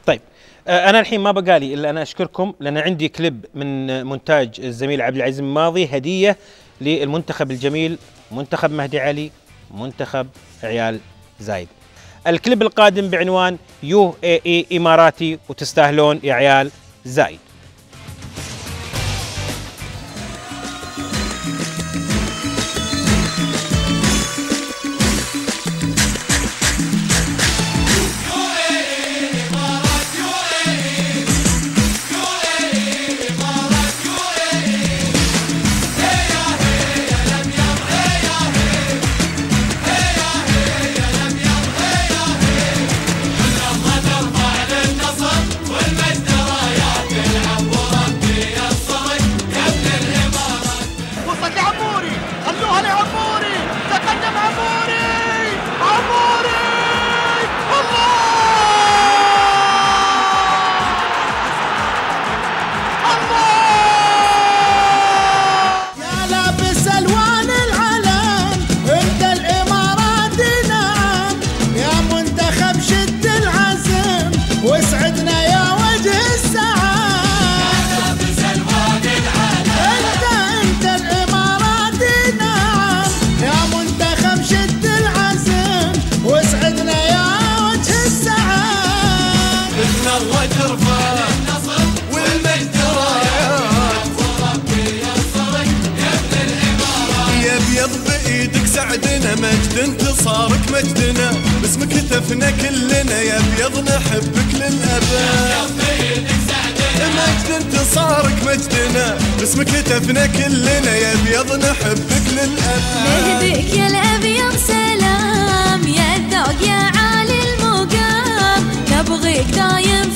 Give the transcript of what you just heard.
طيب انا الحين ما بقالي الا انا اشكركم، لان عندي كليب من مونتاج الزميل عبد العزيز الماضي هديه للمنتخب الجميل، منتخب مهدي علي، منتخب عيال زايد. الكليب القادم بعنوان UAE إماراتي وتستاهلون يا عيال زايد. سعدنا مجد انتصارك مجدنا، باسمك هتفنا كلنا يا ابيض نحبك للابد. مجد انتصارك مجدنا، باسمك هتفنا كلنا يا ابيض نحبك للابد. نهديك يا الابيض سلام، يا الذوق يا عالي المقام، نبغيك دايم